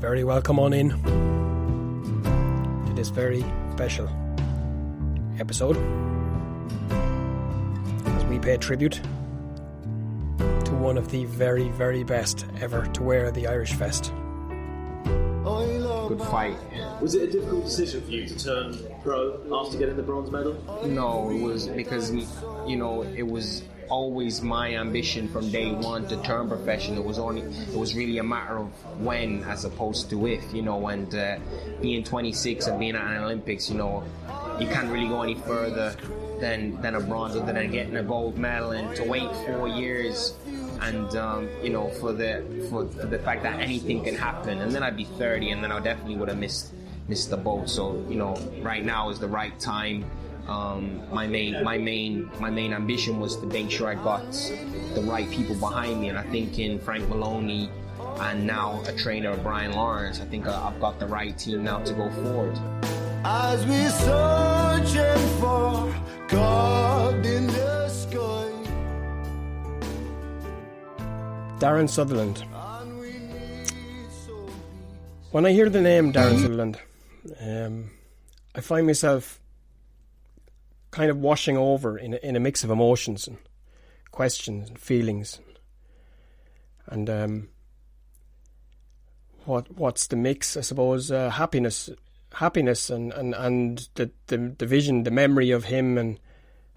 Very welcome on in to this very special episode as we pay tribute to one of the very, very best ever to wear the Irish vest. Good fight. Was it a difficult decision for you to turn pro after getting the bronze medal? No, it was because, it was always my ambition from day one to turn professional. It was really a matter of when as opposed to if, and being 26 and being at an Olympics, you can't really go any further than a bronze other than getting a gold medal, and to wait 4 years and for the fact that anything can happen, and then I'd be 30 and then I definitely would have missed the boat. So right now is the right time. My main ambition was to make sure I got the right people behind me, and I think in Frank Maloney and now a trainer, Brian Lawrence, I think I've got the right team now to go forward. As we searching for God in the sky. Darren Sutherland. When I hear the name Darren Sutherland, I find myself kind of washing over in a mix of emotions and questions and feelings, and what's the mix? I suppose happiness and the vision, the memory of him and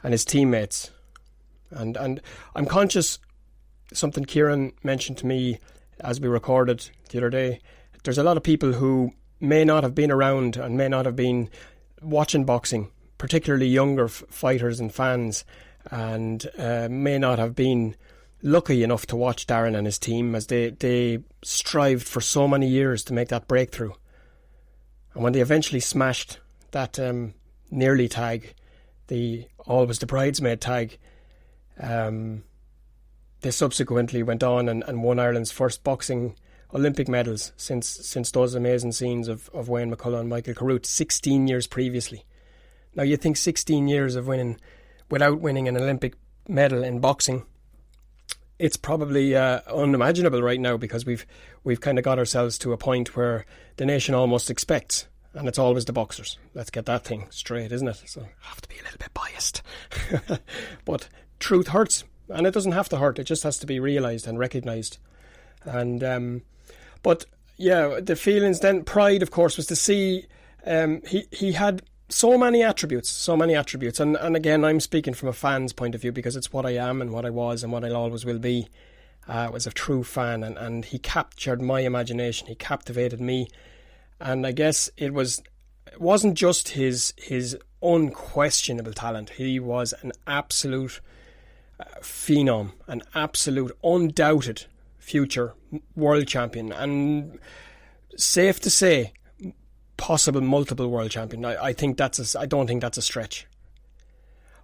his teammates, and I'm conscious something Ciaran mentioned to me as we recorded the other day. There's a lot of people who may not have been around and may not have been watching boxing, particularly younger fighters and fans, and may not have been lucky enough to watch Darren and his team as they strived for so many years to make that breakthrough. And when they eventually smashed that nearly tag, always the bridesmaid tag, they subsequently went on and won Ireland's first boxing Olympic medals since those amazing scenes of Wayne McCullough and Michael Carruth 16 years previously. Now you think 16 years of winning without winning an Olympic medal in boxing, it's probably unimaginable right now, because we've kind of got ourselves to a point where the nation almost expects, and it's always the boxers. Let's get that thing straight, isn't it? So I have to be a little bit biased. But truth hurts, and it doesn't have to hurt. It just has to be realised and recognised. And but yeah, the feelings then, pride of course, was to see he had so many attributes, and again I'm speaking from a fan's point of view, because it's what I am and what I was and what I always will be. Was a true fan, and he captured my imagination, he captivated me, and I guess it wasn't just his unquestionable talent. He was an absolute phenom, an absolute undoubted future world champion, and safe to say possible multiple world champion. I don't think that's a stretch.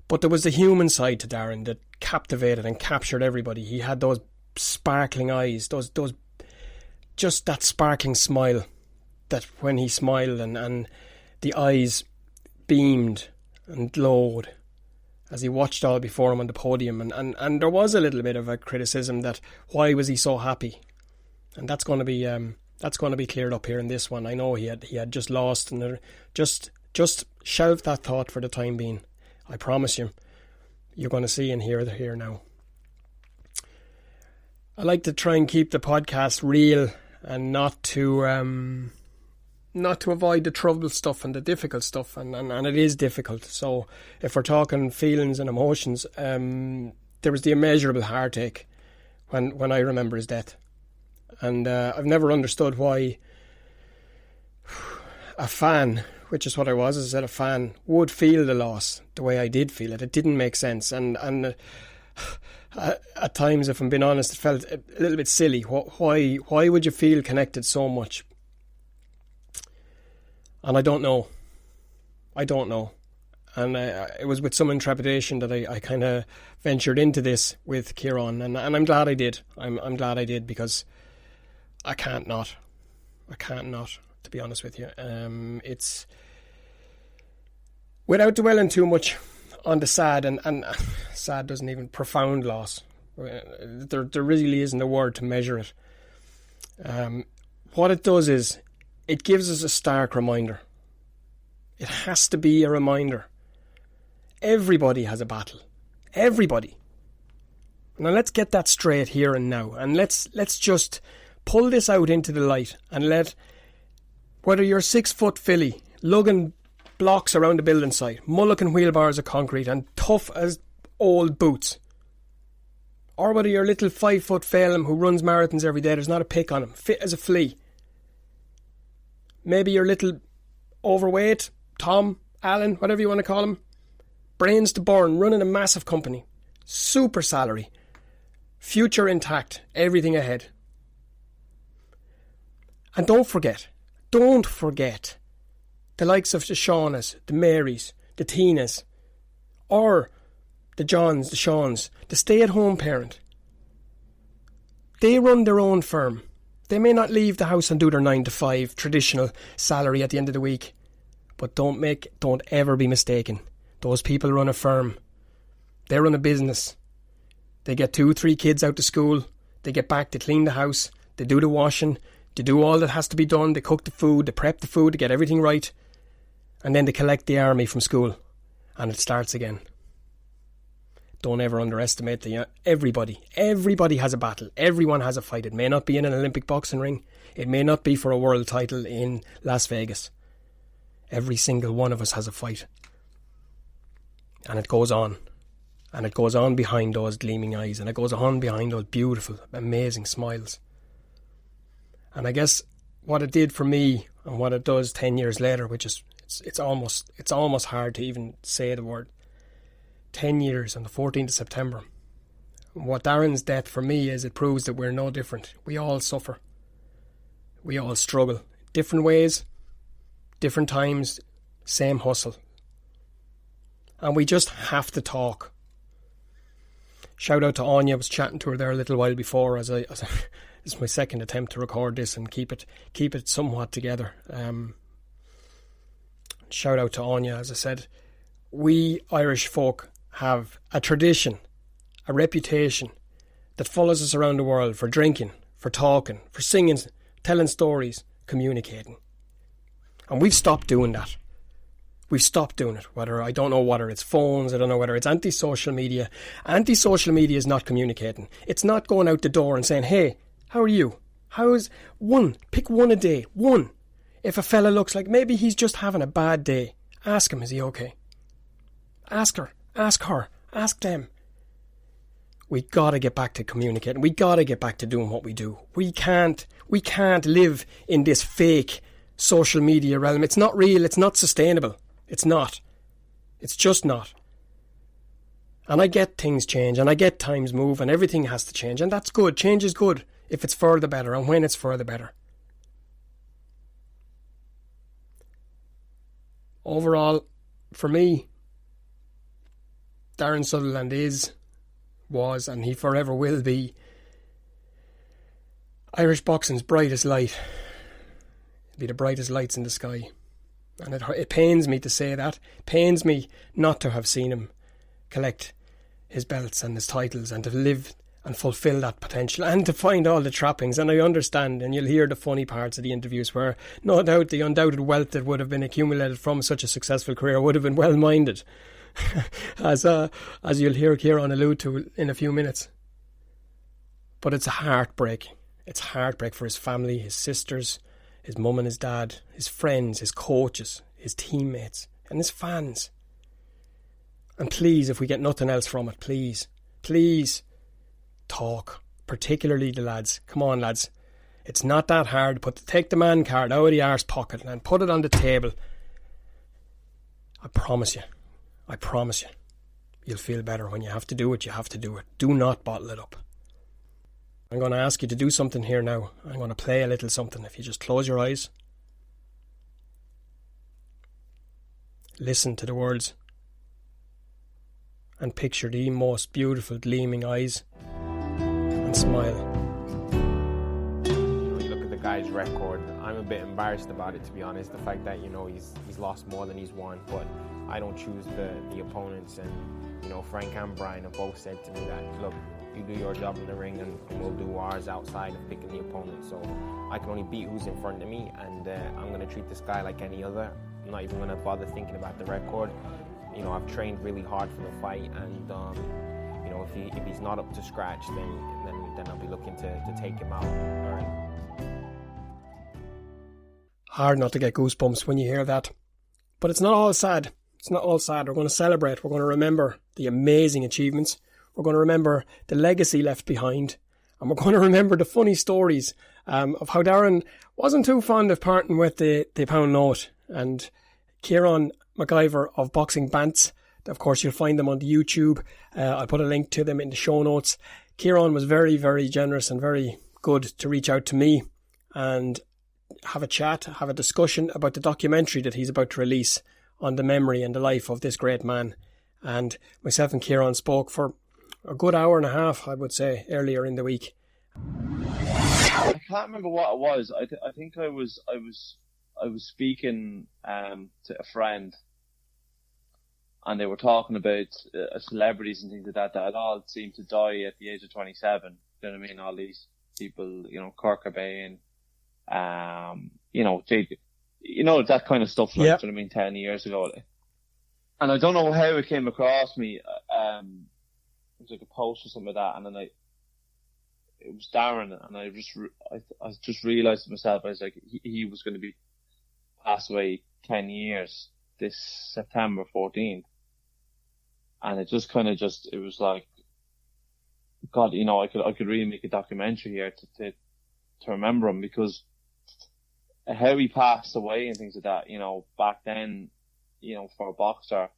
But there was the human side to Darren that captivated and captured everybody. He had those sparkling eyes, those just that sparkling smile, that when he smiled and the eyes beamed and glowed as he watched all before him on the podium, and there was a little bit of a criticism that why was he so happy, and that's going to be cleared up here in this one. I know he had just lost, and just shelve that thought for the time being. I promise you're going to see and hear here now. I like to try and keep the podcast real and not to avoid the trouble stuff and the difficult stuff, and it is difficult. So if we're talking feelings and emotions, there was the immeasurable heartache when I remember his death, and I've never understood why a fan, which is what I was, as I said, a fan, would feel the loss the way I did feel it. It didn't make sense, and at times, if I'm being honest, it felt a little bit silly. Why would you feel connected so much? And I don't know. And it was with some intrepidation that I kind of ventured into this with Ciaran, and I'm glad I did. I'm glad I did, because I can't not, to be honest with you. It's without dwelling too much on the sad, and sad doesn't even, profound loss. There really isn't a word to measure it. what it does is it gives us a stark reminder. It has to be a reminder. Everybody has a battle. Everybody. Now let's get that straight here and now. And let's just pull this out into the light and let, whether you're 6 foot filly, lugging blocks around the building site, mullicking wheelbars of concrete and tough as old boots, or whether you're a little 5 foot Phelim who runs marathons every day, there's not a pick on him, fit as a flea. Maybe you're a little overweight, Tom, Alan, whatever you want to call him, brains to burn, running a massive company, super salary, future intact, everything ahead. And don't forget the likes of the Shaunas, the Marys, the Tinas, or the Johns, the Shauns, the stay-at-home parent. They run their own firm. They may not leave the house and do their 9 to 5 traditional salary at the end of the week. But don't ever be mistaken. Those people run a firm. They run a business. They get 2-3 kids out to school. They get back, they clean the house. They do the washing. They do all that has to be done. They cook the food. They prep the food to get everything right. And then they collect the army from school. And it starts again. Don't ever underestimate everybody. Everybody has a battle. Everyone has a fight. It may not be in an Olympic boxing ring. It may not be for a world title in Las Vegas. Every single one of us has a fight. And it goes on. And it goes on behind those gleaming eyes. And it goes on behind those beautiful, amazing smiles. And I guess what it did for me and what it does 10 years later, which is, it's almost hard to even say the word. 10 years on the 14th of September. What Darren's death for me is, it proves that we're no different. We all suffer. We all struggle. Different ways, different times, same hustle. And we just have to talk. Shout out to Anya. I was chatting to her there a little while before this is my second attempt to record this and keep it somewhat together. Shout out to Anya. As I said, we Irish folk have a tradition, a reputation that follows us around the world for drinking, for talking, for singing, telling stories, communicating. And we've stopped doing that. We've stopped doing it. I don't know whether it's phones, I don't know whether it's anti-social media. Anti-social media is not communicating. It's not going out the door and saying, hey, how are you? Pick one a day, one. If a fella looks like maybe he's just having a bad day, ask him, is he okay? Ask her, ask them. We gotta get back to communicating. We gotta get back to doing what we do. We can't live in this fake social media realm. It's not real, it's not sustainable. It's not. It's just not. And I get things change, and I get times move, and everything has to change, and that's good. Change is good if it's for the better, and when it's for the better. Overall, for me, Darren Sutherland was, and he forever will be, Irish boxing's brightest light. It'll be the brightest lights in the sky. And it pains me to say that. It pains me not to have seen him collect his belts and his titles and to live and fulfil that potential and to find all the trappings. And I understand, and you'll hear the funny parts of the interviews where no doubt the undoubted wealth that would have been accumulated from such a successful career would have been well-minded. as you'll hear Ciaran allude to in a few minutes. But it's a heartbreak. It's heartbreak for his family, his sisters, his mum and his dad, his friends, his coaches, his teammates, and his fans. And please, if we get nothing else from it, please talk, particularly the lads. Come on, lads. It's not that hard. Take the man card out of the arse pocket and put it on the table. I promise you, you'll feel better. When you have to do it, you have to do it. Do not bottle it up. I'm going to ask you to do something here now. I'm going to play a little something. If you just close your eyes, listen to the words, and picture the most beautiful gleaming eyes, and smile. You look at the guy's record, I'm a bit embarrassed about it, to be honest. The fact that, he's lost more than he's won, but I don't choose the opponents. And, Frank and Brian have both said to me that, look, you do your job in the ring, and we'll do ours outside of picking the opponent. So I can only beat who's in front of me, and I'm going to treat this guy like any other. I'm not even going to bother thinking about the record. You know, I've trained really hard for the fight, and you know, if he's not up to scratch, then I'll be looking to take him out early. Hard not to get goosebumps when you hear that. But it's not all sad. It's not all sad. We're going to celebrate. We're going to remember the amazing achievements. We're going to remember the legacy left behind. And we're going to remember the funny stories of how Darren wasn't too fond of parting with the pound note. And Ciaran, McIvor of Boxing Bant, of course you'll find them on the YouTube. I'll put a link to them in the show notes. Ciaran was very, very generous and very good to reach out to me and have a chat, have a discussion about the documentary that he's about to release on the memory and the life of this great man. And myself and Ciaran spoke for a good hour and a half, I would say, earlier in the week. I can't remember what it was. I think I was speaking to a friend, and they were talking about celebrities and things like that that all seemed to die at the age of 27. You know what I mean? All these people, you know, Kurt Cobain, you know, that kind of stuff, like, yep. You know what I mean, 10 years ago. And I don't know how it came across me. It was like a post or something like that, and then it was Darren, and I just realised to myself, I was like, he was going to be passed away 10 years this September 14th. And it just kind of it was like, God, you know, I could really make a documentary here to remember him, because how he passed away and things like that, you know, back then, you know, for a boxer,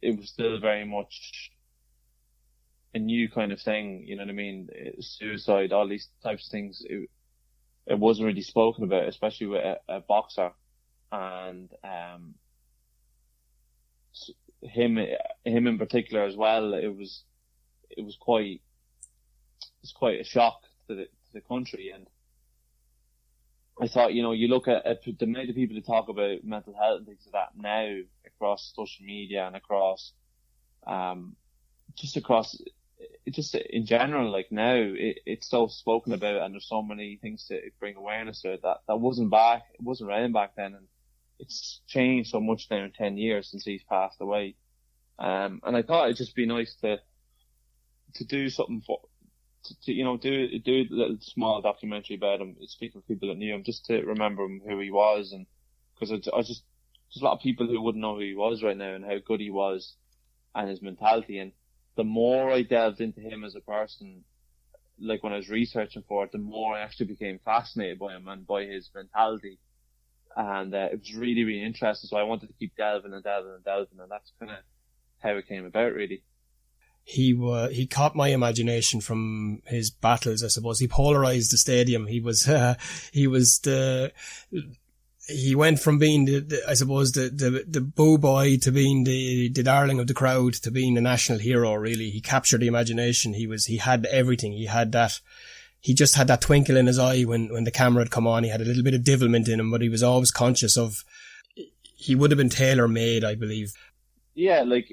it was still very much a new kind of thing, you know what I mean? Suicide, all these types of things, it wasn't really spoken about, especially with a boxer. And him in particular as well, it was quite a shock to the country. And I thought, you know, you look at the amount of people that talk about mental health and things like that now across social media and across just in general, like now it's so spoken about, and there's so many things to bring awareness to it that wasn't around back then, and it's changed so much now in 10 years since he's passed away. And I thought it'd just be nice to do something to you know, do a little small documentary about him, speaking to people that knew him, just to remember him, who he was, and because there's a lot of people who wouldn't know who he was right now and how good he was and his mentality. And the more I delved into him as a person, like when I was researching for it, the more I actually became fascinated by him and by his mentality. And it was really, really interesting. So I wanted to keep delving, and that's kind of how it came about, really. He caught my imagination from his battles, I suppose. He polarized the stadium. He went from being the boo boy to being the darling of the crowd to being a national hero, really. He captured the imagination. He had everything. He just had that twinkle in his eye when the camera had come on. He had a little bit of devilment in him, but he was always conscious of, he would have been tailor-made, I believe. Yeah, like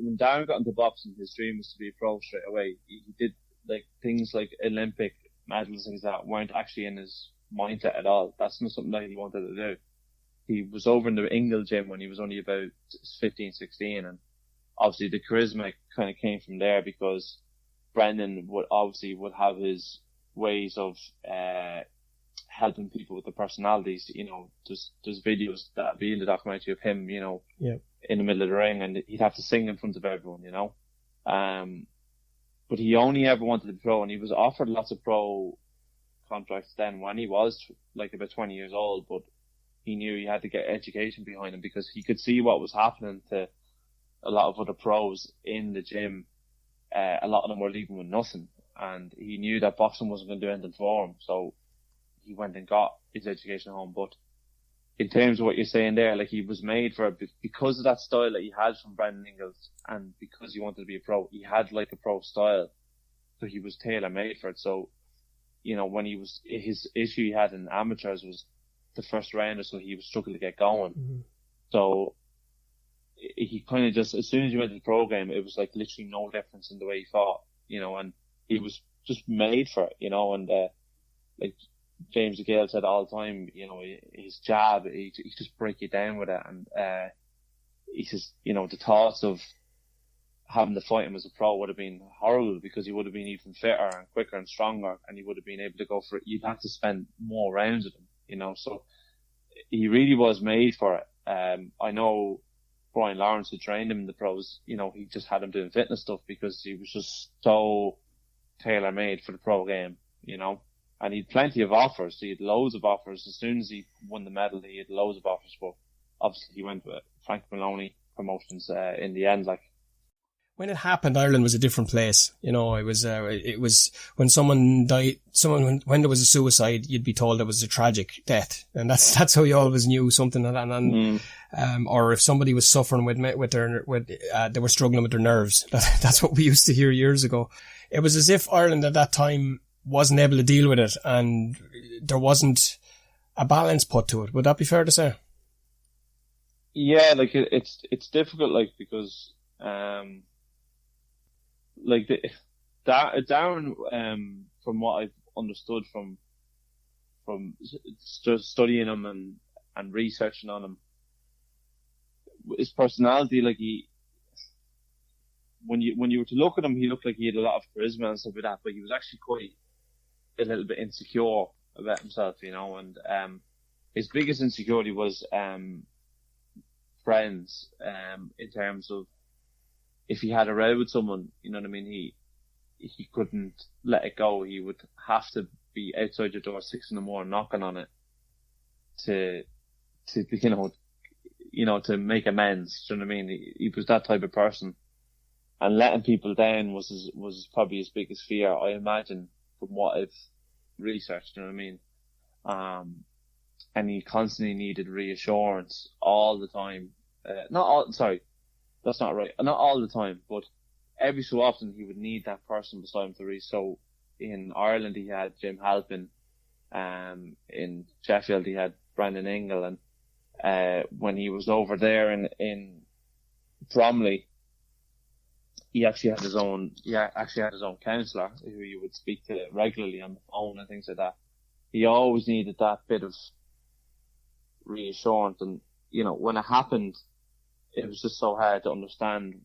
when Darren got into boxing, his dream was to be a pro straight away. He did like things like Olympic medals, things that weren't actually in his mindset at all. That's not something that he wanted to do. He was over in the Ingle gym when he was only about 15, 16, and obviously the charisma kind of came from there, because Brendan would have his ways of helping people with the personalities. You know, there's videos that be in the documentary of him, you know, in the middle of the ring, and he'd have to sing in front of everyone, you know. But he only ever wanted to be pro, and he was offered lots of pro contracts then when he was like about 20 years old, but he knew he had to get education behind him, because he could see what was happening to a lot of other pros in the gym. A lot of them were leaving with nothing, and he knew that boxing wasn't going to do anything for him, so he went and got his education at home. But in terms of what you're saying there, like, he was made for it because of that style that he had from Brendan Ingalls, and because he wanted to be a pro, he had like a pro style, so he was tailor made for it. So, you know, when his issue he had in amateurs was the first rounder, so he was struggling to get going. Mm-hmm. So he kind of just, as soon as he went to the pro game, it was like literally no difference in the way he fought, and he was just made for it, and like James McCullough said all the time, his jab, he just break you down with it, and he says, the thoughts of having to fight him as a pro would have been horrible, because he would have been even fitter and quicker and stronger, and he would have been able to go for it. You'd have to spend more rounds with him, so he really was made for it. I know Brian Lawrence, who trained him in the pros, he just had him doing fitness stuff because he was just so tailor-made for the pro game, and he had plenty of offers. He had loads of offers. As soon as he won the medal, he had loads of offers, but obviously he went with Frank Maloney Promotions in the end. Like, when it happened, Ireland was a different place. It was when someone died, when there was a suicide, you'd be told it was a tragic death. And that's how you always knew something. Or if somebody was suffering they were struggling with their nerves. That's what we used to hear years ago. It was as if Ireland at that time wasn't able to deal with it, and there wasn't a balance put to it. Would that be fair to say? Yeah, like it's difficult, like, because, like Darren, from what I've understood from studying him and researching on him, his personality, like, when you were to look at him, he looked like he had a lot of charisma and stuff like that, but he was actually quite a little bit insecure about himself, and his biggest insecurity was friends, in terms of, if he had a row with someone, you know what I mean, he couldn't let it go. He would have to be outside your door 6 a.m. knocking on it to to make amends. Do you know what I mean? He was that type of person, and letting people down was probably his biggest fear, I imagine, from what I've researched. Do you know what I mean? And he constantly needed reassurance all the time. That's not right. Not all the time, but every so often he would need that person beside him to reach. So in Ireland he had Jim Halpin, in Sheffield he had Brendan Ingle, and when he was over there in Bromley, he actually had his own counsellor who he would speak to regularly on the phone and things like that. He always needed that bit of reassurance, and when it happened, it was just so hard to understand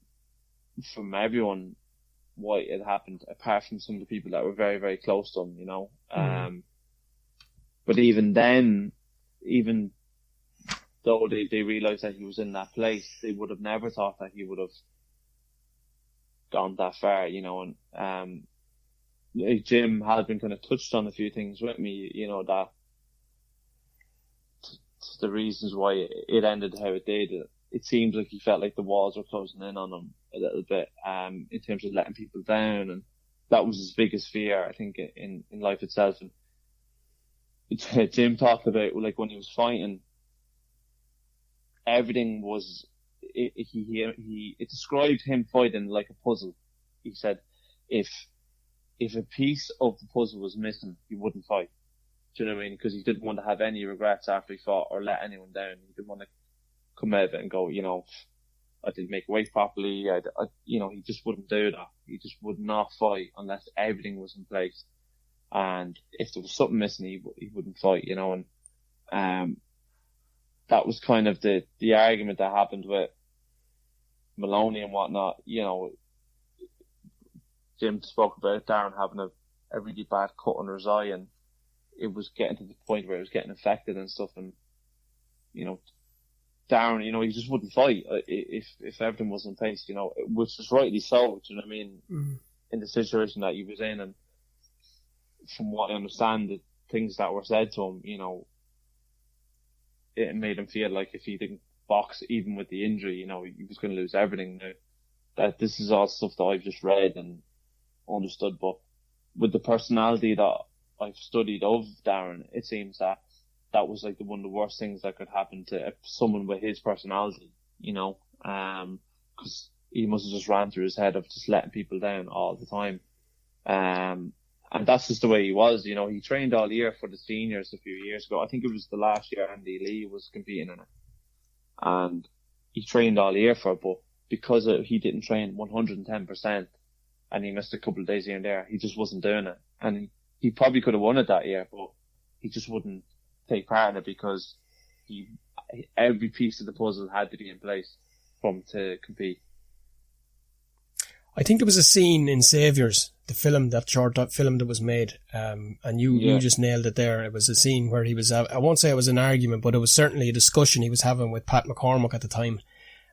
from everyone why it happened, apart from some of the people that were very, very close to him, But even then, even though they realised that he was in that place, they would have never thought that he would have gone that far, and like Jim had been kind of touched on a few things with me, that the reasons why it ended how it did. It seems like he felt like the walls were closing in on him a little bit, in terms of letting people down, and that was his biggest fear, I think, in life itself. And Jim talked about, like, when he was fighting, everything was, it described him fighting like a puzzle. He said, if a piece of the puzzle was missing, he wouldn't fight. Do you know what I mean? Because he didn't want to have any regrets after he fought or let anyone down. He didn't want to come out of it and go, I didn't make weight properly. He just wouldn't do that. He just would not fight unless everything was in place. And if there was something missing, he wouldn't fight, and that was kind of the argument that happened with Maloney and whatnot. Jim spoke about Darren having a really bad cut under his eye, and it was getting to the point where it was getting infected and stuff, and Darren, he just wouldn't fight if everything was in place, which was rightly so. Do you know what I mean? In the situation that he was in, and from what I understand, the things that were said to him, it made him feel like if he didn't box, even with the injury, he was going to lose everything. Now, that this is all stuff that I've just read and understood, but with the personality that I've studied of Darren, it seems that was like one of the worst things that could happen to someone with his personality, because he must have just ran through his head of just letting people down all the time. And that's just the way he was, he trained all year for the seniors a few years ago. I think it was the last year Andy Lee was competing in it. And, he trained all year for it, but because he didn't train 110% and he missed a couple of days here and there, he just wasn't doing it. And he probably could have won it that year, but he just wouldn't take part in it because every piece of the puzzle had to be in place for him to compete. I think there was a scene in Saviours, the film, that short film that was made, and you just nailed it there. It was a scene where he was, I won't say it was an argument, but it was certainly a discussion he was having with Pat McCormack at the time.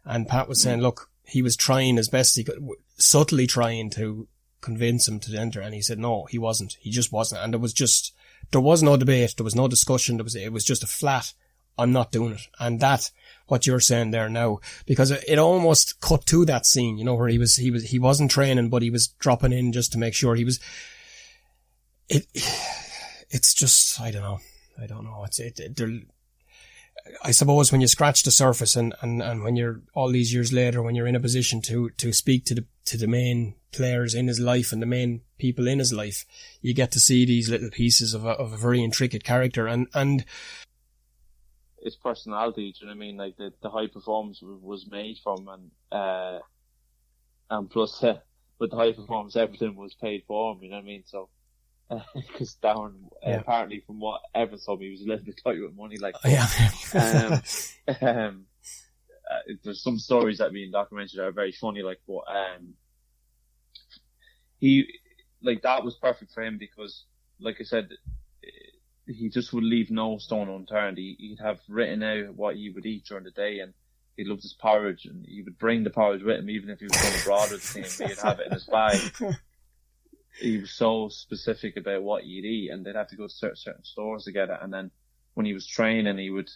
And Pat was saying, look, he was trying as best he could, subtly trying to convince him to enter. And he said, no, he wasn't. He just wasn't. And there was no debate. There was no discussion. It was just a flat, I'm not doing it. And that, what you're saying there now, because it almost cut to that scene, you know, where he wasn't training, but he was dropping in just to make sure he was, it's just, I don't know. I suppose when you scratch the surface and when you're all these years later, when you're in a position to speak to the main players in his life and the main people in his life, you get to see these little pieces of a very intricate character and his personality, do you know what I mean? Like the high performance was made from, and plus with the high performance, everything was paid for him. You know what I mean? So because Darren apparently, from what Evan told me, he was a little bit tight with money. Like, there's some stories that being documented that are very funny. Like, but he that was perfect for him because, like I said, he just would leave no stone unturned. He'd have written out what he would eat during the day, and he loved his porridge, and he would bring the porridge with him, even if he was going abroad with the team. He'd have it in his bag. He was so specific about what he'd eat, and they'd have to go to certain stores to get it. And then when he was training, he would,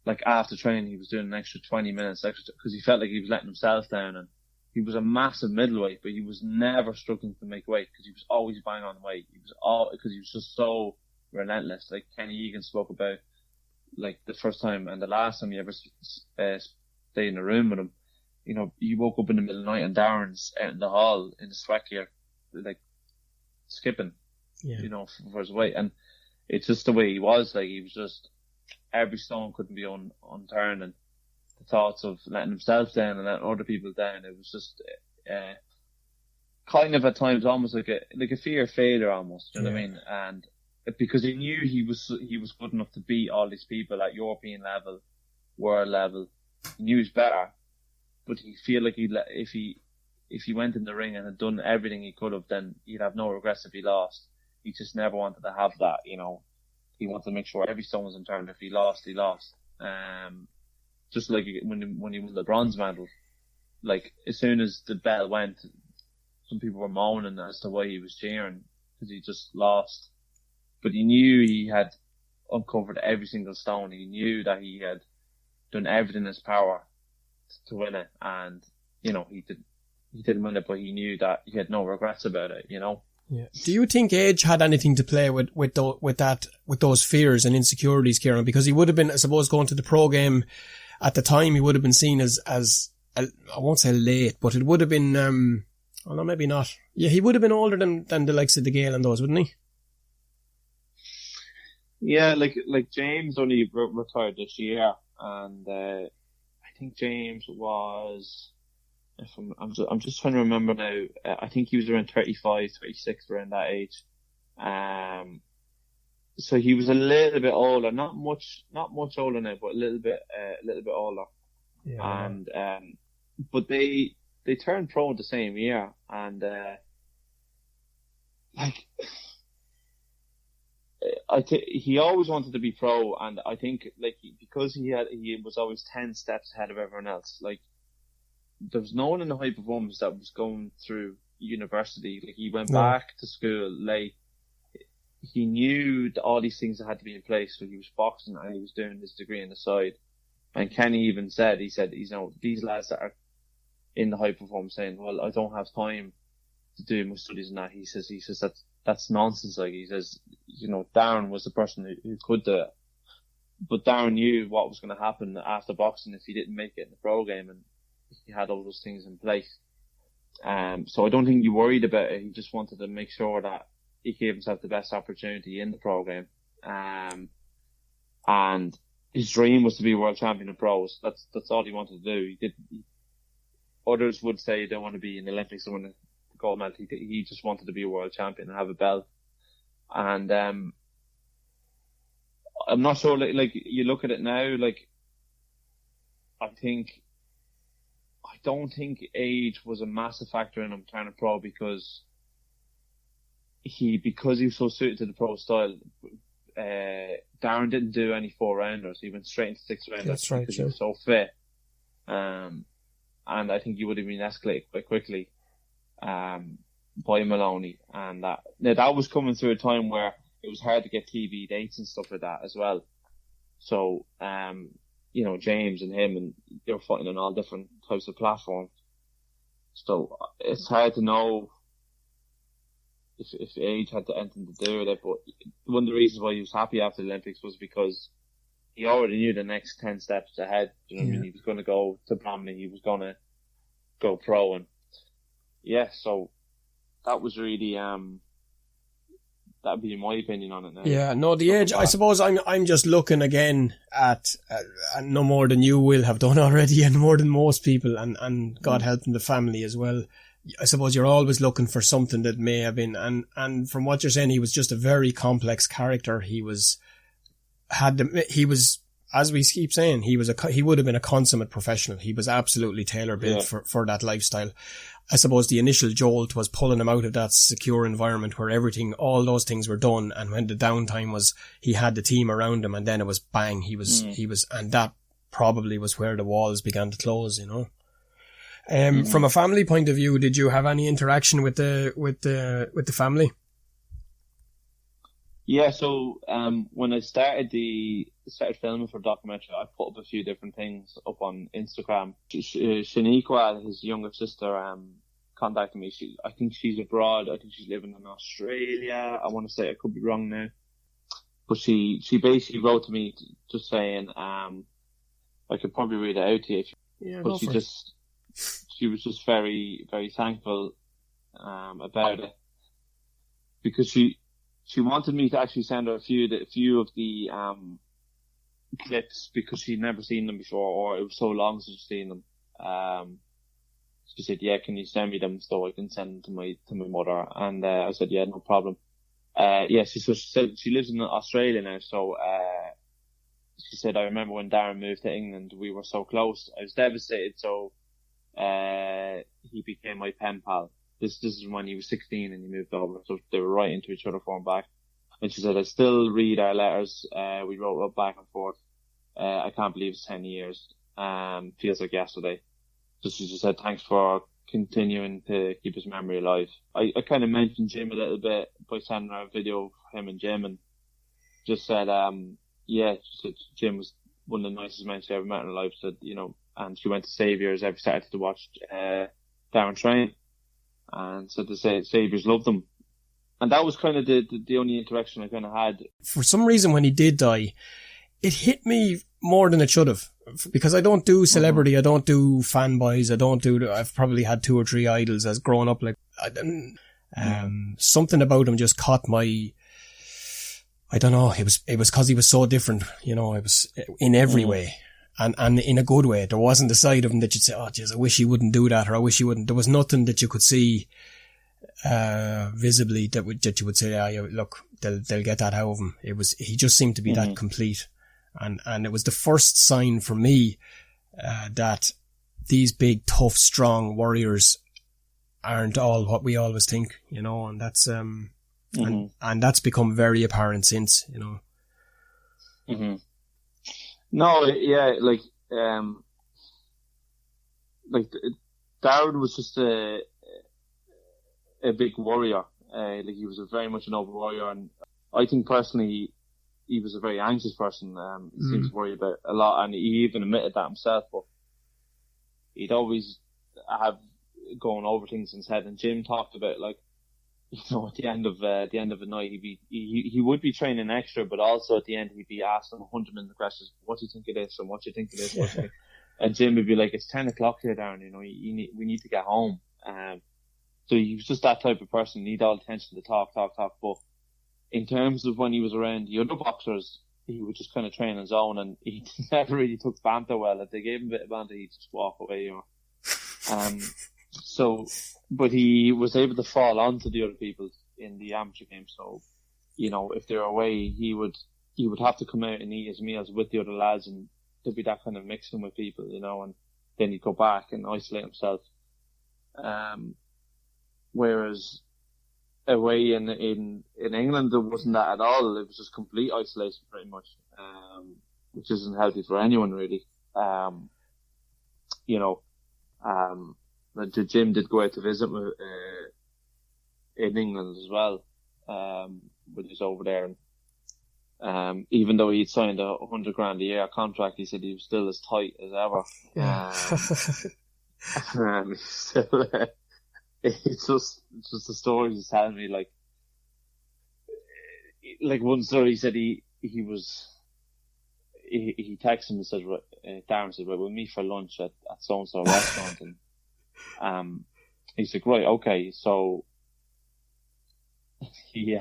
like after training, he was doing an extra 20 minutes extra because he felt like he was letting himself down. And he was a massive middleweight, but he was never struggling to make weight because he was always bang on weight. Because he was just so relentless. Like Kenny Egan spoke about, like the first time and the last time you ever stayed in a room with him. You know, you woke up in the middle of the night and Darren's out in the hall in the sweat gear, like skipping, you know, for his weight. And it's just the way he was. Like he was just, every stone couldn't be unturned, and the thoughts of letting himself down and letting other people down, it was just kind of at times almost like a fear of failure almost, you know what I mean? And because he knew he was good enough to beat all these people at European level, world level. He knew he was better, but he feel like if he went in the ring and had done everything he could have, then he'd have no regrets if he lost. He just never wanted to have that, you know. He wanted to make sure every stone was unturned. If he lost, he lost. Just like when he won the bronze medal, like as soon as the bell went, some people were moaning as to why he was cheering because he just lost. But he knew he had uncovered every single stone. He knew that he had done everything in his power to win it, and you know he didn't win it, but he knew that he had no regrets about it. You know. Yeah. Do you think age had anything to play with those fears and insecurities, Ciaran? Because he would have been, I suppose, going to the pro game at the time, he would have been seen as I won't say late, but it would have been, oh no, maybe not. Yeah, he would have been older than the likes of the Gale and those, wouldn't he? Yeah, like James only retired this year, and I think James was, I'm just trying to remember now. I think he was around 35, 36, around that age. So he was a little bit older, not much older now, but a little bit older. Yeah. And but they turned pro the same year, and he always wanted to be pro, and I think because he was always 10 steps ahead of everyone else. Like there was no one in the high performance that was going through university. Like he went back to school late. He knew that all these things that had to be in place. So he was boxing and he was doing his degree on the side. And Kenny even said, you know, these lads that are in the high performance saying, well, I don't have time to do my studies and that. He says that's nonsense. Like he says, you know, Darren was the person who could do it. But Darren knew what was going to happen after boxing if he didn't make it in the pro game, and he had all those things in place. So I don't think he worried about it. He just wanted to make sure that he gave himself the best opportunity in the pro game. And his dream was to be world champion in pros. That's all he wanted to do. Others would say they want to be in the Olympics and win a gold medal. He just wanted to be a world champion and have a belt. And I'm not sure. Like you look at it now, like I don't think age was a massive factor in him turning pro because he was so suited to the pro style. Darren didn't do any 4-rounders. He went straight into 6-rounders. That's right, because he was so fit. And I think he would have been escalated quite quickly by Maloney. And that was coming through a time where it was hard to get TV dates and stuff like that as well. So, James and him, and they were fighting on all different types of platforms. So it's hard to know if age had anything to do with it, but one of the reasons why he was happy after the Olympics was because he already knew the next 10 steps ahead. You know what I mean? He was going to go to Bromley, he was going to go pro, and so that was really that'd be my opinion on it now. Yeah, no, the age, I suppose I'm just looking again at no more than you will have done already, and more than most people, and God help them, the family as well. I suppose you're always looking for something that may have been, and from what you're saying, he was just a very complex character. He was, as we keep saying, he would have been a consummate professional. He was absolutely tailor-built for that lifestyle. I suppose the initial jolt was pulling him out of that secure environment where all those things were done, and when the downtime was, he had the team around him, and then it was bang, he was, and that probably was where the walls began to close, you know. From a family point of view, did you have any interaction with the family? Yeah, so when I started filming for documentary, I put up a few different things up on Instagram. Shaniqua, his younger sister, contacted me. I think she's abroad. I think she's living in Australia. I want to say, I could be wrong now, but she basically wrote to me just saying, I could probably read it out to you. But she was just very, very thankful about it, because she wanted me to actually send her a few of the clips, because she'd never seen them before, or it was so long since she'd seen them. She said, "Yeah, can you send me them so I can send them to my mother?" And I said, "Yeah, no problem." She said she lives in Australia now, so she said, "I remember when Darren moved to England, we were so close. I was devastated, so he became my pen pal. This is when he was 16 and he moved over, so they were writing to each other phone back." And she said, "I still read our letters. We wrote back and forth. I can't believe it's 10 years. Feels like yesterday." So she just said, "Thanks for continuing to keep his memory alive." I kind of mentioned Jim a little bit by sending her a video of him and Jim, and just said, she said Jim was one of the nicest men she ever met in her life. Said, and she went to Saviours every Saturday to watch Darren train, and said the Saviours loved them. And that was kind of the only interaction I kind of had. For some reason, when he did die, it hit me more than it should have, because I don't do celebrity, I don't do fanboys, I've probably had 2 or 3 idols as growing up. Like, something about him just caught my, I don't know, it was because he was so different, it was in every way. And in a good way. There wasn't a side of him that you'd say, "Oh, jeez, I wish he wouldn't do that," or "I wish he wouldn't." There was nothing that you could see visibly that you would say, look, they'll get that out of him. He just seemed to be that complete, and it was the first sign for me that these big, tough, strong warriors aren't all what we always think, and that's and that's become very apparent since, No, yeah, like Darren was just a big warrior. He was very much an over warrior, and I think personally he was a very anxious person. He seems to worry about a lot, and he even admitted that himself. But he'd always have going over things in his head. And Jim talked about, at the end of the night, he would be training extra, but also at the end he'd be asking 100 million questions. "What do you think of this? And what do you think of this?" What do you think? And Jim would be like, "It's 10 o'clock here, Darren. We need to get home." So he was just that type of person. Need all attention to talk. But in terms of when he was around the other boxers, he would just kind of train on his own, and he never really took banter well. If they gave him a bit of banter, he'd just walk away. But he was able to fall onto the other people in the amateur game. So, if they're away, he would have to come out and eat his meals with the other lads, and there'd be that kind of mixing with people, and then he'd go back and isolate himself. Whereas away in England, there wasn't that at all. It was just complete isolation pretty much, which isn't healthy for anyone really. The Jim did go out to visit me, in England as well, when he was over there. And, even though he'd signed a $100,000 a year contract, he said he was still as tight as ever. Yeah. He's still, it's just the stories he's telling me. Like one story, he said he texted him and said, Darren said, right, we'll meet for lunch at so-and-so restaurant. And he said, right, okay. So he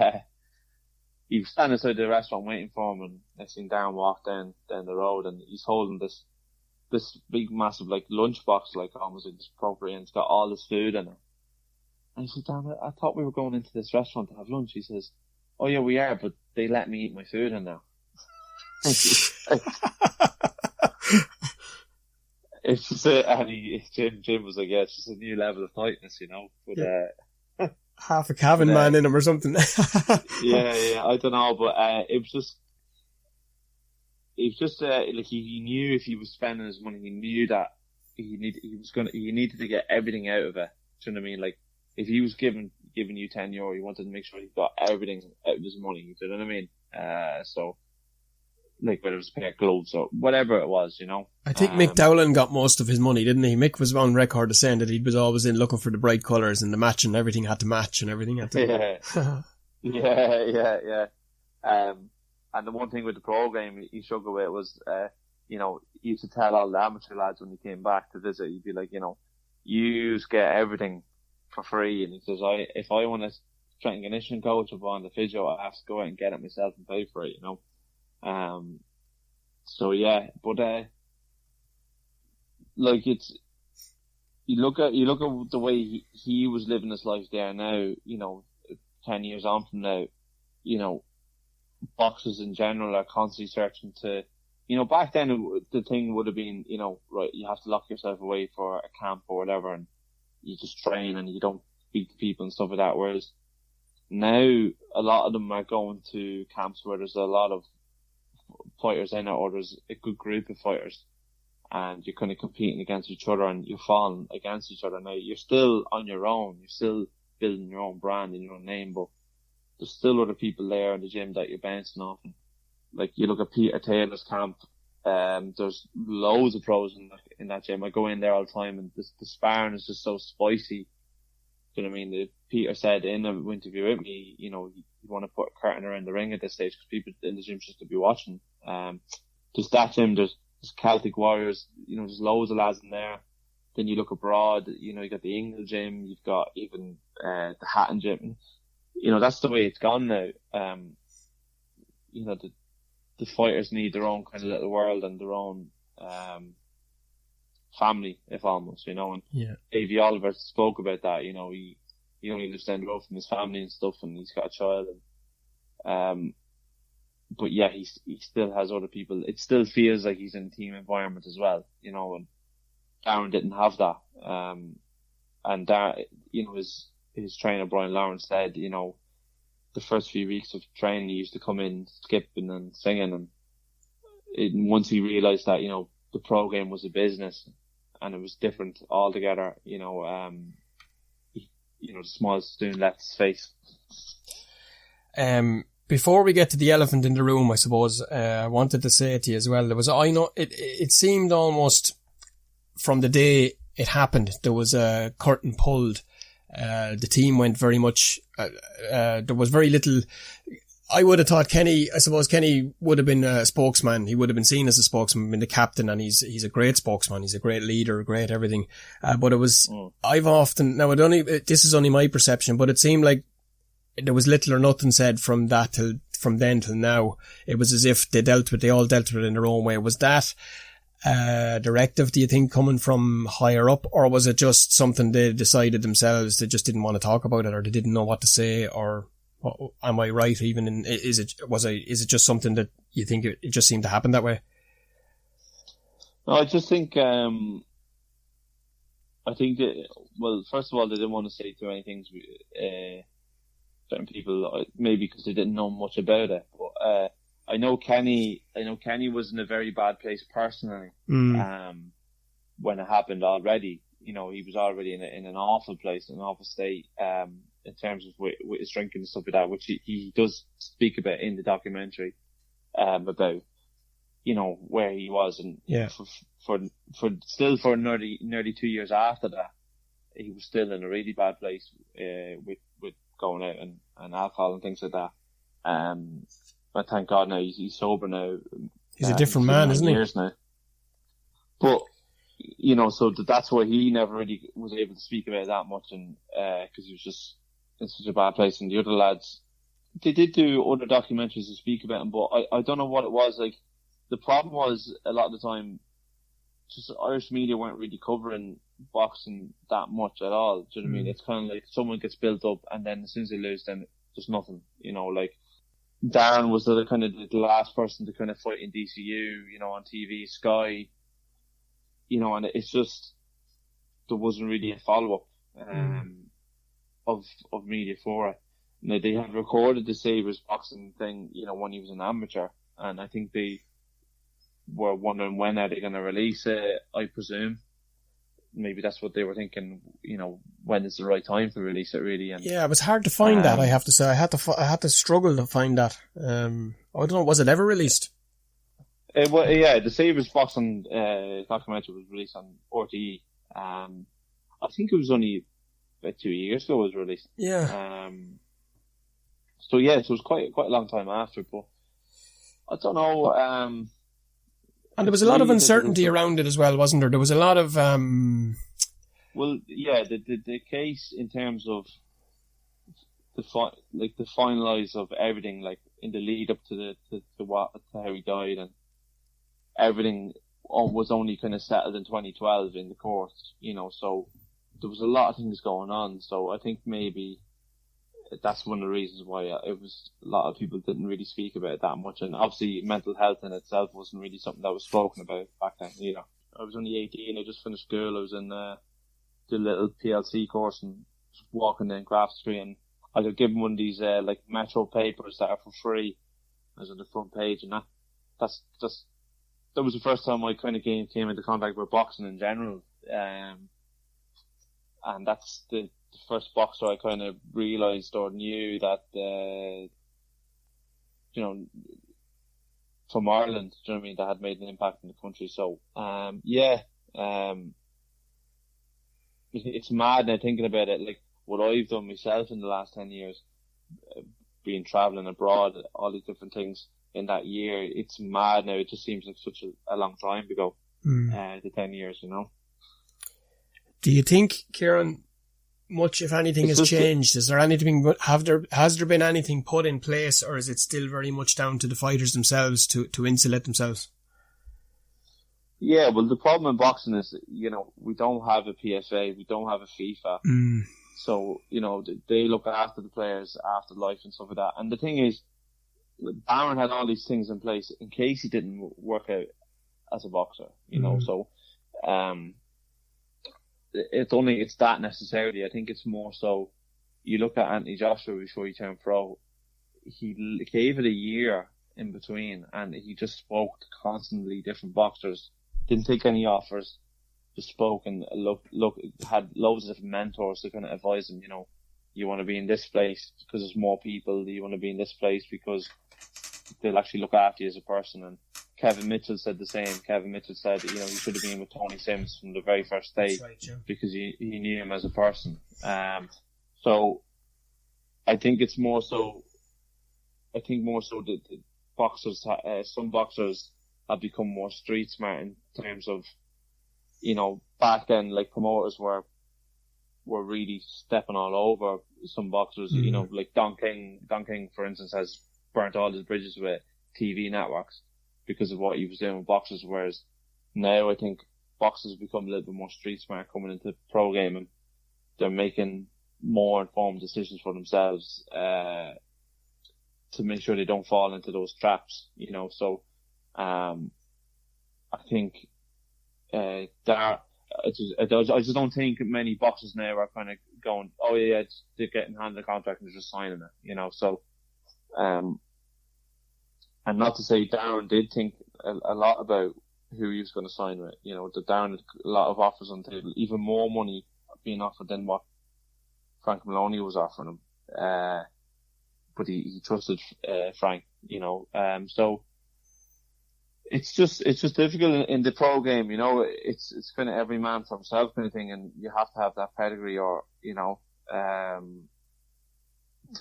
was standing outside the restaurant waiting for him, and next thing Darren walked down the road, and he's holding this big massive lunchbox, almost like this property, and it's got all this food in it. And he said, Darren, I thought we were going into this restaurant to have lunch. He says, oh yeah, we are, but they let me eat my food in now. It's just Jim was like, yeah, it's just a new level of tightness, But yeah. Half a cabin man in him or something. yeah, I don't know, but it was just like he knew if he was spending his money, he knew that he needed to get everything out of it. Do you know what I mean? Like if he was giving you €10, he wanted to make sure he got everything out of his money. Do you know what I mean? So. Like whether it was a pair of gloves or whatever it was, I think Mick Dowling got most of his money, didn't he? Mick was on record as saying that he was always in looking for the bright colours and the match, and everything had to match and everything had to... Yeah. And the one thing with the pro game he struggled with was, he used to tell all the amateur lads when he came back to visit, he'd be like, you get everything for free. And he says, if I want a strength and conditioning coach or on the physio, I have to go out and get it myself and pay for it, So yeah, but you look at the way he was living his life there now. 10 years on from now, boxers in general are constantly searching to. Back then the thing would have been, right, you have to lock yourself away for a camp or whatever, and you just train and you don't speak to people and stuff like that. Whereas now a lot of them are going to camps where there's a lot of fighters in it, or there's a good group of fighters, and you're kind of competing against each other and you're falling against each other. Now you're still on your own, you're still building your own brand and your own name, but there's still other people there in the gym that you're bouncing off. And like you look at Peter Taylor's camp, there's loads of pros in that gym. I go in there all the time, and the sparring is just so spicy. Do you know what I mean? Peter said in an interview with me, you want to put a curtain around the ring at this stage because people in the gym just to be watching. There's that gym, there's Celtic Warriors, there's loads of lads in there. Then you look abroad, you got the Ingle gym, you've got even the Hatton gym. That's the way it's gone now. The fighters need their own kind of little world and their own family, if almost, and yeah. Davey Oliver spoke about that. He only lives down the road from his family and stuff, and he's got a child. And but yeah, he still has other people. It still feels like he's in a team environment as well, and Darren didn't have that. And that, his trainer Brian Lawrence said, the first few weeks of training he used to come in skipping and singing, and once he realised that the pro game was a business and it was different altogether, the smallest student left his face. Before we get to the elephant in the room, I suppose, I wanted to say to you as well, it seemed almost from the day it happened, there was a curtain pulled. The team went very much, there was very little. I would have thought Kenny would have been a spokesman. He would have been seen as a spokesman, been the captain, and he's a great spokesman. He's a great leader, great everything. But it was, this is only my perception, but it seemed like there was little or nothing said from that till from then till now, it was as if they all dealt with it in their own way. Was that directive, do you think, coming from higher up, or was it just something they decided themselves? They just didn't want to talk about it, or they didn't know what to say, or am I right? Even in, is it just something that you think it just seemed to happen that way? No, I just think, I think that, well, first of all, they didn't want to say too many things, certain people, maybe because they didn't know much about it. But I know Kenny was in a very bad place personally. When it happened already. You know, he was already in an awful place, an awful state, in terms of with his drinking and stuff like that, which he does speak about in the documentary, about, you know, where he was, and for nearly 2 years after that, he was still in a really bad place, with going out and alcohol and things like that. But thank God now he's sober now. He's a different man, isn't he? Years now. But, you know, so that's why he never really was able to speak about it that much, and because he was just in such a bad place. And the other lads, they did do other documentaries to speak about him, but I don't know what it was. Like, the problem was, a lot of the time, just Irish media weren't really covering boxing that much at all. Do you know what I mean? It's kind of like someone gets built up, and then as soon as they lose, then there's nothing. You know, like Darren was the last person to kind of fight in DCU, you know, on TV, Sky, you know, and it's just, there wasn't really a follow-up of media for it. Now, they had recorded the Sabres boxing thing, you know, when he was an amateur, and I think they were wondering when are they going to release it, I presume. Maybe that's what they were thinking, you know, when is the right time to release it, really. And yeah, it was hard to find that, I have to say. I had to struggle to find that. I don't know, was it ever released? Yeah, the Sabres boxing documentary was released on RTE. I think it was only about 2 years ago it was released. Yeah. So it was quite a long time after, but I don't know. And there was a lot of uncertainty around it as well, wasn't there? There was a lot of well, yeah, the case in terms of the finalise of everything, like in the lead up to how he died, and everything was only kind of settled in 2012 in the courts, you know. So there was a lot of things going on. So I think maybe that's one of the reasons why it was, a lot of people didn't really speak about it that much. And obviously mental health in itself wasn't really something that was spoken about back then, you know. I was only 18, I just finished school, I was in the little PLC course, and just walking down Graft Street, and I got given one of these like Metro papers that are for free. I was on the front page, and that was the first time I kind of came into contact with boxing in general. And that's the first boxer I kind of realised or knew that, you know, from Ireland, do you know what I mean, that had made an impact in the country. So, it's mad now thinking about it, like what I've done myself in the last 10 years, being travelling abroad, all these different things in that year. It's mad now. It just seems like such a long time ago, the 10 years, you know. Do you think, Ciaran, much, if anything, has changed? Is there anything, has there been anything put in place, or is it still very much down to the fighters themselves to insulate themselves? Yeah, well, the problem in boxing is, you know, we don't have a PFA, we don't have a FIFA. So, you know, they look after the players after life and stuff like that. And the thing is, Darren had all these things in place in case he didn't work out as a boxer, you know. So, it's that necessarily. I think it's more so, you look at Anthony Joshua before he turned pro, he gave it a year in between, and he just spoke to constantly different boxers, didn't take any offers, just spoke and had loads of different mentors to kind of advise him, you know, you want to be in this place because there's more people, you want to be in this place because they'll actually look after you as a person. And Kevin Mitchell said the same. Kevin Mitchell said that, you know, he should have been with Tony Sims from the very first day, right, yeah, because he knew him as a person. So I think it's more so, that boxers, some boxers have become more street smart in terms of, you know, back then, like, promoters were really stepping all over some boxers, you know, like Don King, for instance, has burnt all his bridges with TV networks because of what he was doing with boxers, whereas now I think boxers have become a little bit more street smart coming into pro gaming. They're making more informed decisions for themselves to make sure they don't fall into those traps, you know. So I think that I just don't think many boxers now are kind of going, oh yeah, they're getting handed a contract and they're just signing it, you know. So and not to say Darren did think a lot about who he was going to sign with, you know. That Darren had a lot of offers on the table, even more money being offered than what Frank Maloney was offering him, but he trusted Frank, you know. So it's just difficult in the pro game, you know. It's kind of every man for himself kind of thing, and you have to have that pedigree, or you know, to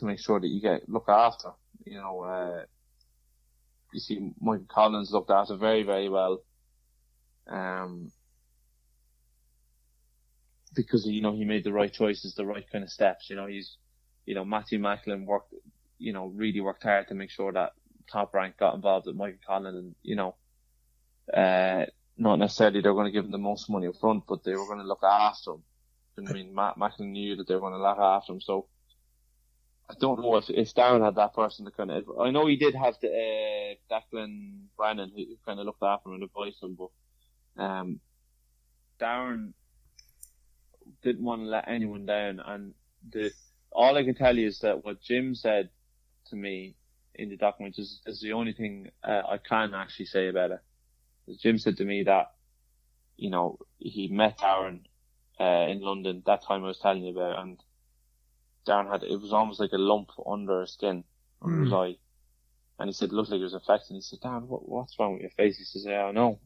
make sure that you get looked after. You know, you see Michael Collins looked after very, very well, because you know he made the right choices, the right kind of steps. You know, Matthew Macklin really worked hard to make sure that Top Rank got involved with Michael Collins, and you know, not necessarily they're going to give him the most money up front, but they were going to look after him. I mean, Macklin knew that they were going to look after him, so I don't know if Darren had that person to kind of. I know he did have the Declan Brennan who kind of looked after him and advised him, but Darren didn't want to let anyone down. And all I can tell you is that what Jim said to me in the document is the only thing I can actually say about it. Jim said to me that, you know, he met Darren in London that time I was telling you about, and Darren it was almost like a lump under his skin, under his eye. And he said it looked like it was infected. And he said, Darren, what's wrong with your face? He says, yeah, I know.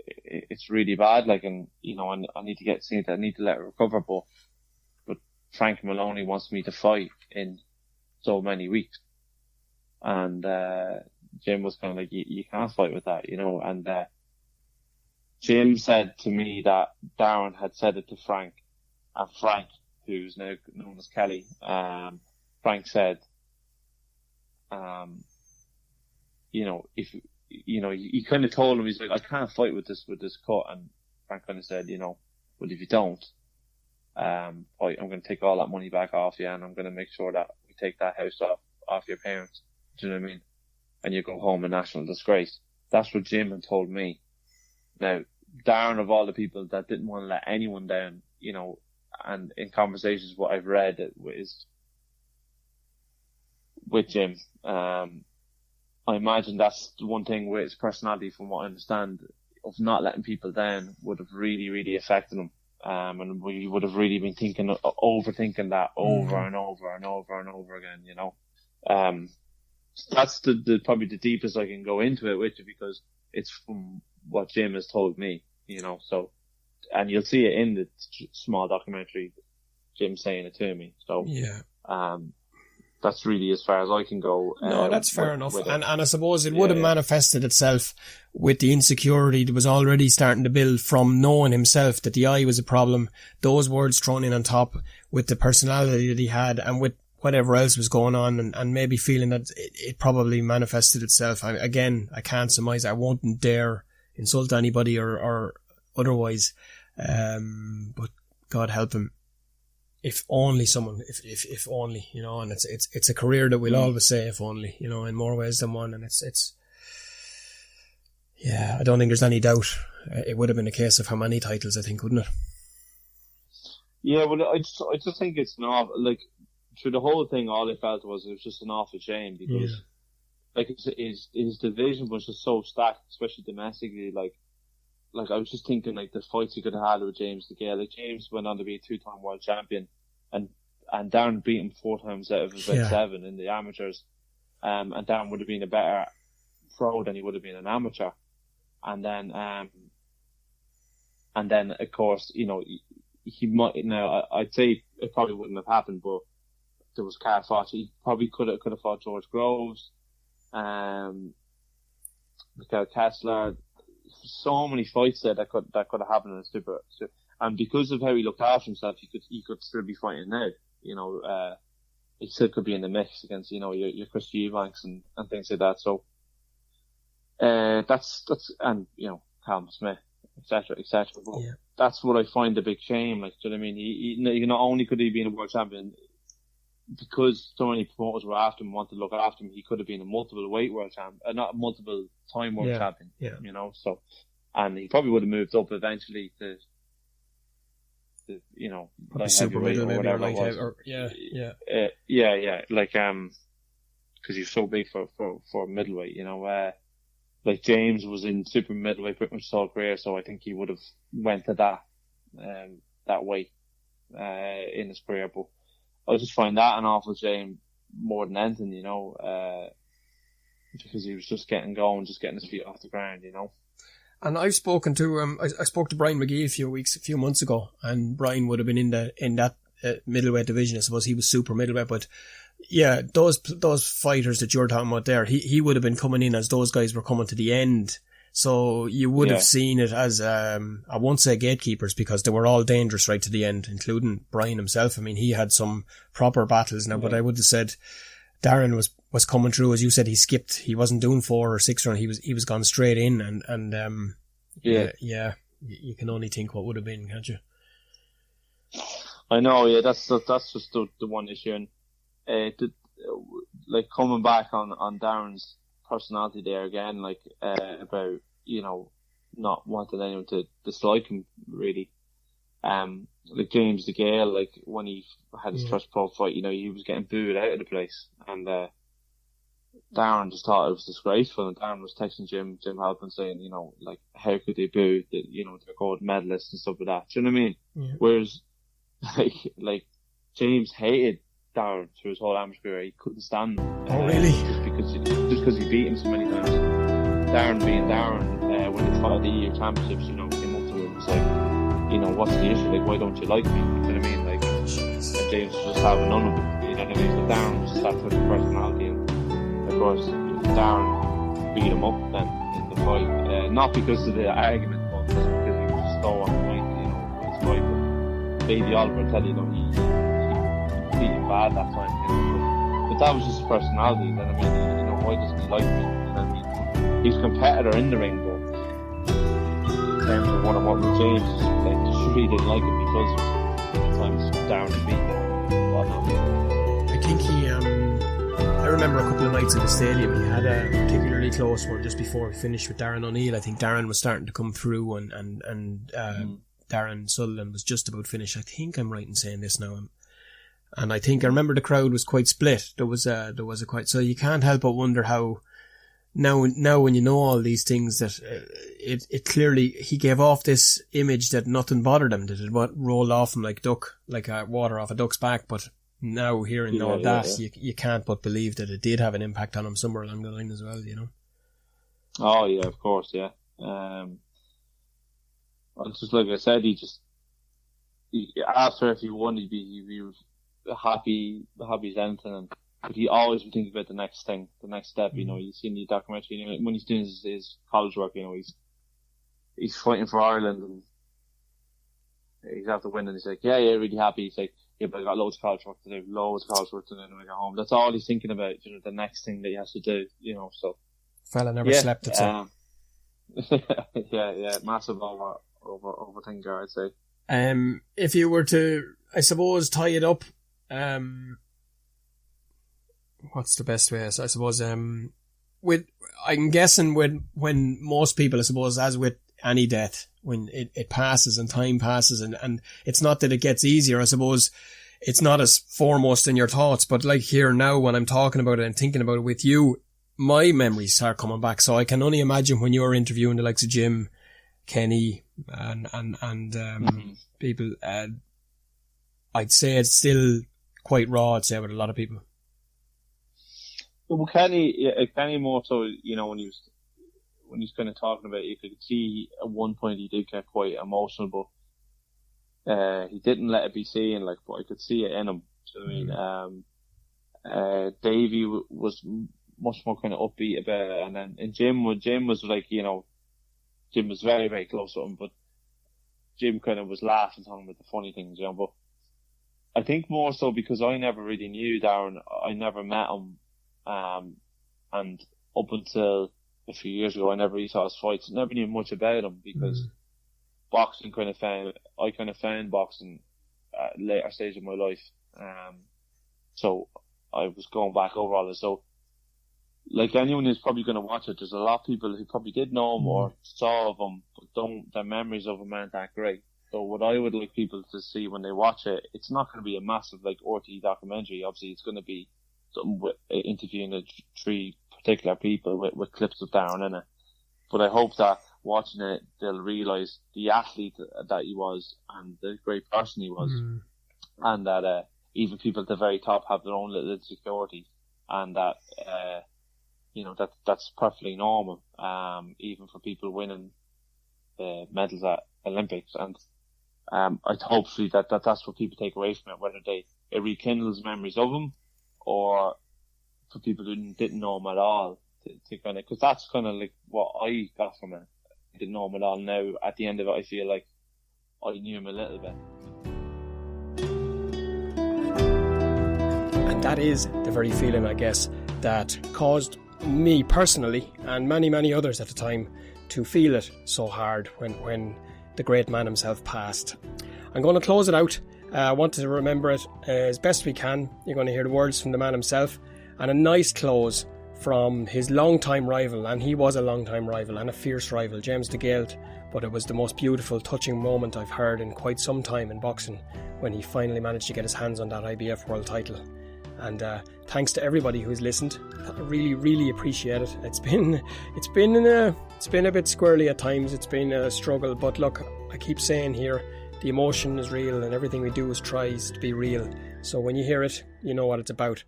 It's really bad, like, and, you know, I need to get seen it. I need to let it recover, but Frank Maloney wants me to fight in so many weeks. And, Jim was kind of like, you can't fight with that, you know, and, Jim said to me that Darren had said it to Frank, and Frank, who's now known as Kelly, Frank said, you know, he kind of told him, he's like, I can't fight with this cut, and Frank kind of said, you know, well, if you don't, I'm going to take all that money back off you, and I'm going to make sure that we take that house off your parents. Do you know what I mean? And you go home in national disgrace. That's what Jim had told me. Now, Darren, of all the people that didn't want to let anyone down, you know, and in conversations what I've read is with Jim, I imagine that's the one thing with his personality, from what I understand, of not letting people down would have really, really affected him. And we would have really been overthinking that over and over and over and over again, you know. That's probably the deepest I can go into it with you, because it's from what Jim has told me, you know. So, and you'll see it in the small documentary, Jim saying it to me. So, yeah. That's really as far as I can go. No, that's fair enough. And I suppose it would have manifested itself with the insecurity that was already starting to build from knowing himself that the eye was a problem. Those words thrown in on top with the personality that he had, and with whatever else was going on, and maybe feeling that it probably manifested itself. I can't surmise. I won't dare insult anybody or otherwise. But God help him. If only someone, if only, you know, and it's a career that we'll always say if only, you know, in more ways than one. And yeah, I don't think there's any doubt. It would have been a case of how many titles, I think, wouldn't it? Yeah, well, I just think it's not, like, through the whole thing, all I felt was it was just an awful shame, because like his division was just so stacked, especially domestically. Like I was just thinking, like, the fights he could have had with James DeGale. Like, James went on to be a 2-time world champion, and Darren beat him 4 times out of about 7 in the amateurs. And Darren would have been a better pro than he would have been an amateur. And then of course, you know, he might, now I'd say it probably wouldn't have happened, but there was Carruth. He probably could have fought George Groves, Micheal Kessler. So many fights there that could have happened in a super, and because of how he looked after himself, he could still be fighting now. You know, he still could be in the mix against, you know, your Chris Eubanks and things like that. So, that's, and, you know, Callum Smith, etc., etc. But that's what I find a big shame. Like, do you know what I mean? He not only could he be a world champion, because so many promoters were after him, wanted to look after him, he could have been a multiple weight world champion, not a multiple time world champion, you know, so, and he probably would have moved up eventually to you know, like super middle, or whatever maybe, it was. Like, cause he's so big for middleweight, you know, like James was in super middleweight pretty much his whole career, so I think he would have went to that weight, in his career, but I just find that an awful shame more than anything, you know, because he was just getting going, just getting his feet off the ground, you know. And I've spoken to I spoke to Brian McGee a few months ago, and Brian would have been in that middleweight division. I suppose he was super middleweight, but yeah, those fighters that you're talking about there, he would have been coming in as those guys were coming to the end. So you would have seen it as, I won't say gatekeepers, because they were all dangerous right to the end, including Brian himself. I mean, he had some proper battles now, but I would have said Darren was coming through, as you said, he wasn't doing 4 or 6 rounds, he was gone straight in, and you can only think what would have been, can't you? I know, that's just the one issue, and like coming back on Darren's personality there again, like about, you know, not wanting anyone to dislike him really. Like James DeGale, like when he had his first pro fight, you know, he was getting booed out of the place, and Darren just thought it was disgraceful, and Darren was texting Jim Halpin saying, you know, like, how could they boo the, you know, their gold medalists and stuff like that. Do you know what I mean? Yeah. Whereas like James hated Darren through his whole amateur career. He couldn't stand him. Oh, really? Just because he beat him so many times. Darren being Darren, when they fought the EU championships, you know, came up to him and was like, you know, what's the issue? Like, why don't you like me? You know what I mean? Like, and James was just having none of it. You know what I mean? So Darren was just that type of personality, and of course, Darren beat him up then in the fight. Not because of the argument, but just because he was just so on point, you know, with his fight. But Baby Oliver, tell you know, he beat him bad that time, you know. But that was just his personality. Then I mean, you know, why doesn't he like me? You know what I mean? He's a competitor in the ring, but in terms of one-on-one with James, like, just really didn't like him because of times Darren had beaten him. I think I remember a couple of nights in the stadium, he had a particularly close one just before he finished with Darren O'Neill. I think Darren was starting to come through, and Darren Sutherland was just about finished. I think I'm right in saying this now. And I think I remember the crowd was quite split. There was a quite, so you can't help but wonder how now when you know all these things that it clearly, he gave off this image that nothing bothered him, that it rolled off him like water off a duck's back. But now hearing all that, you can't but believe that it did have an impact on him somewhere along the line as well, you know. Oh yeah, of course, yeah. Just like I said, after if he won, he'd be happy as anything, but he always would think about the next thing, the next step. You know, you've seen the documentary, you know, when he's doing his college work, you know, he's fighting for Ireland, and he's after winning. He's like, yeah, really happy. He's like, yeah, but I got loads of college work to do when I get home. That's all he's thinking about, you know, the next thing that he has to do, you know. So fella never slept at all. yeah, massive overthinker, I'd say. If you were to, I suppose, tie it up, what's the best way? I suppose, I'm guessing when most people, I suppose, as with any death, when it passes and time passes, and it's not that it gets easier, I suppose, it's not as foremost in your thoughts, but like here now, when I'm talking about it and thinking about it with you, my memories start coming back. So I can only imagine when you're interviewing the likes of Jim, Kenny, and people, I'd say it's still quite raw, I'd say, with a lot of people. Well, Kenny more so, you know, when he was kind of talking about it, you could see at one point he did get quite emotional, but he didn't let it be seen, like, but I could see it in him. So, I mean, Davey was much more kind of upbeat about it, and then Jim was like, you know, Jim was very, very close to him, but Jim kind of was laughing, talking about the funny things, you know, but I think more so because I never really knew Darren. I never met him, and up until a few years ago, I never really saw his fights. Never knew much about him because boxing I kind of found boxing at a later stage of my life. So I was going back over all this. So, like anyone who's probably going to watch it, there's a lot of people who probably did know him or saw of him, but their memories of him aren't that great. So what I would like people to see when they watch it, it's not going to be a massive like RT documentary. Obviously, it's going to be something with interviewing the three particular people with clips of Darren in it. But I hope that watching it, they'll realise the athlete that he was and the great person he was, and that even people at the very top have their own little insecurities, and that that's perfectly normal, even for people winning medals at Olympics. And I'd hopefully that's what people take away from it, whether it rekindles memories of him, or for people who didn't know him at all, to kind of, because that's kind of like what I got from it. I didn't know him at all. Now at the end of it, I feel like I knew him a little bit. And that is the very feeling, I guess, that caused me personally and many others at the time to feel it so hard when the great man himself passed. I'm going to close it out. I want to remember it as best we can. You're going to hear the words from the man himself, and a nice close from his long-time rival, and he was a long-time rival and a fierce rival, James DeGale. But it was the most beautiful, touching moment I've heard in quite some time in boxing when he finally managed to get his hands on that IBF world title. And thanks to everybody who's listened. I really appreciate it. It's been a bit squirrely at times. It's been a struggle, but look, I keep saying here, the emotion is real, and everything we do tries to be real. So when you hear it, you know what it's about.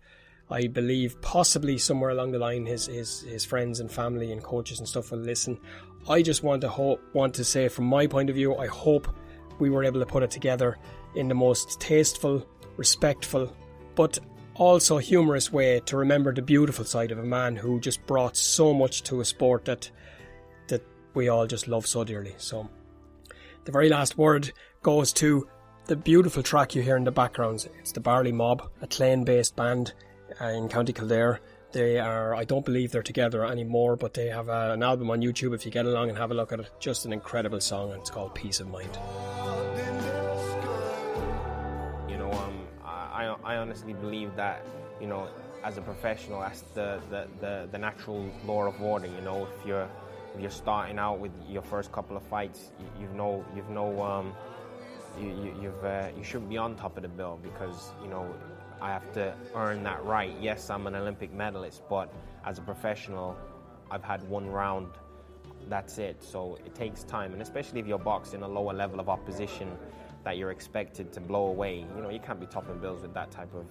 I believe possibly somewhere along the line his friends and family and coaches and stuff will listen. I just want to say, from my point of view, I hope we were able to put it together in the most tasteful, respectful, but also humorous way to remember the beautiful side of a man who just brought so much to a sport that we all just love so dearly. So the very last word goes to the beautiful track you hear in the background. It's the Barley Mob, a Clane-based band in County Kildare. They are, I don't believe they're together anymore, but they have an album on YouTube if you get along and have a look at it. Just an incredible song, and it's called Peace of Mind. I honestly believe that, as a professional, that's the natural law of order. If you're starting out with your first couple of fights, you shouldn't be on top of the bill, because I have to earn that right. Yes, I'm an Olympic medalist, but as a professional, I've had one round. That's it. So it takes time, and especially if you're boxing a lower level of opposition that you're expected to blow away. You can't be topping bills with that type of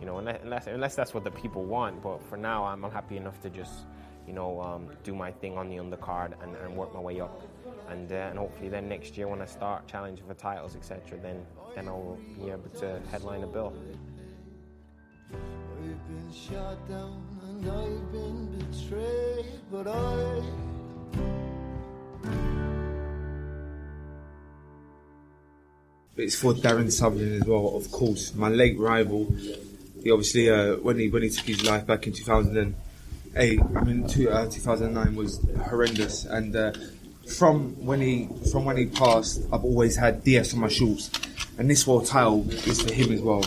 unless that's what the people want. But for now, I'm happy enough to just, do my thing on the undercard and work my way up. And hopefully then next year when I start challenging for titles, etc., then I'll be able to headline a bill. We've been shot down and I've been betrayed, but It's for Darren Sutherland as well, of course, my late rival. He obviously, when he took his life back in 2009 was horrendous, and from when he passed, I've always had DS on my shorts, and this world title is for him as well.